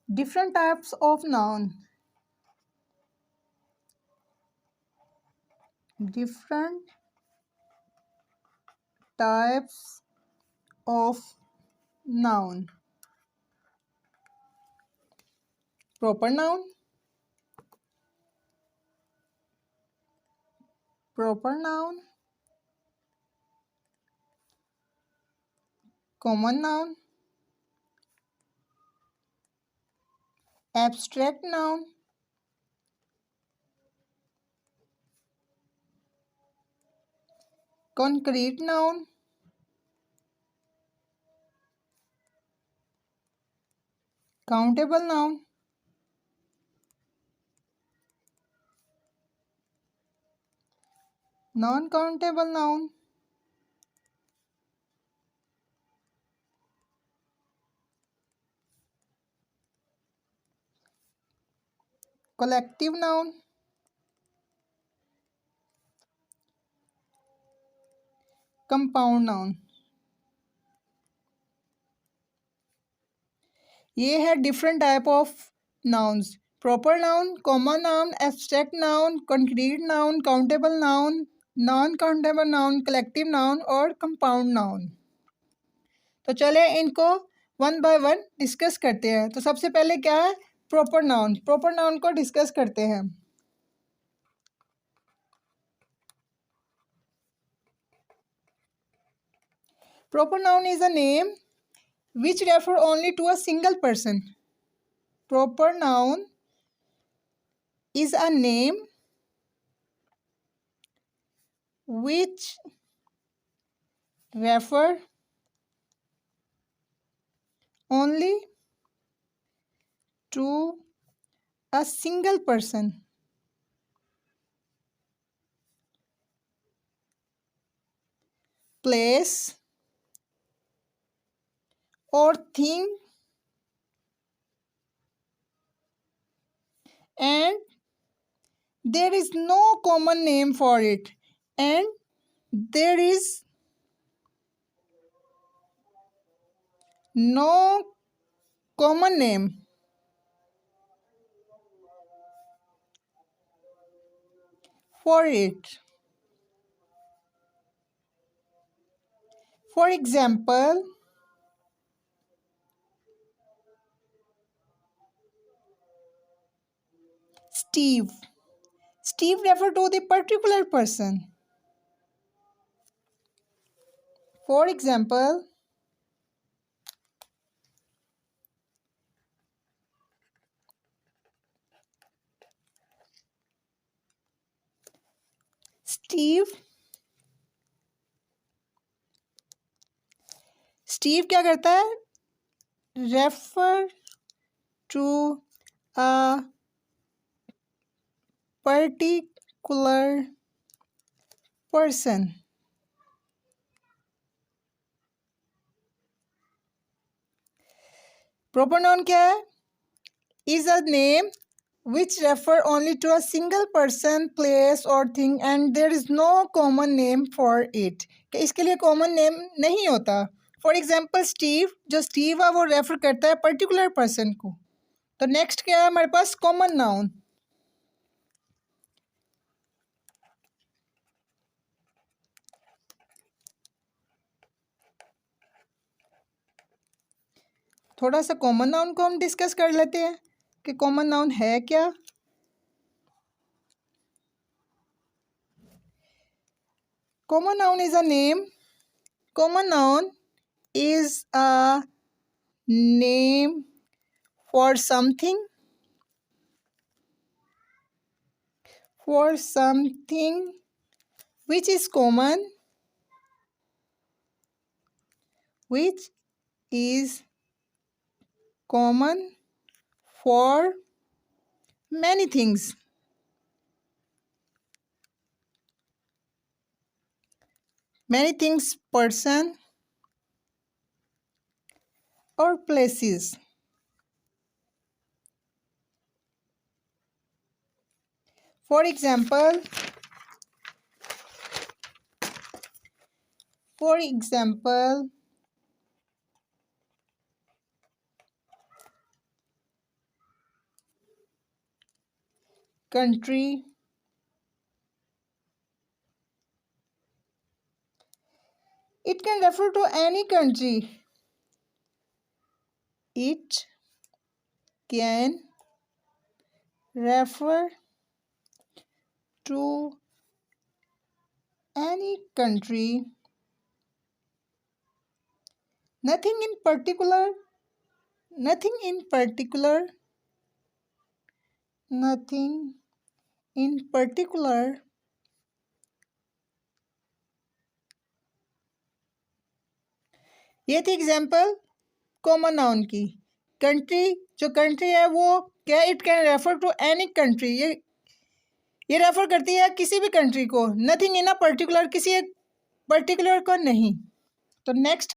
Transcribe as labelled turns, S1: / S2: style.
S1: Different types of noun. Different types of noun. Proper noun. Proper noun. Common noun. Abstract noun. Concrete noun. Countable noun. Non-countable noun. Collective noun. Compound noun. ये है different type of nouns. Proper noun, common noun, abstract noun, concrete noun, countable noun, non countable noun, collective noun और compound noun. तो चले इनको one by one discuss करते हैं. तो सबसे पहले क्या है? Proper noun. प्रॉपर नाउन को डिस्कस करते हैं. Proper noun is a name which refer only to a single person. Proper noun is a name which refer only to a single person. Place or thing and there is no common name for it and there is no common name for it. For example, Steve. Steve refer to the particular person. For example, Steve क्या करता है? Refer to a particular person. Proper noun क्या है? Is a name which refer only to a single person, place or thing and there is no common name for it. कि इसके लिए common name नहीं होता. फॉर एग्जाम्पल स्टीव, जो Steve है वो रेफर करता है पर्टिकुलर पर्सन को. तो नेक्स्ट क्या है हमारे पास? Common noun. थोड़ा सा कॉमन नाउन को हम डिस्कस कर लेते हैं कि कॉमन नाउन है क्या. Common noun is a name. Common noun is a name for something which is common, which is common for many things. Many things, person or places. For example, country, it can refer to any country. It can refer to any country. Nothing in particular, nothing in particular, nothing in particular. ये थी example common noun की. Country, जो country है वो क्या, it can refer to any country, ये refer करती है किसी भी कंट्री को. नथिंग इन अ पर्टिकुलर, किसी एक पर्टिकुलर को नहीं. तो नेक्स्ट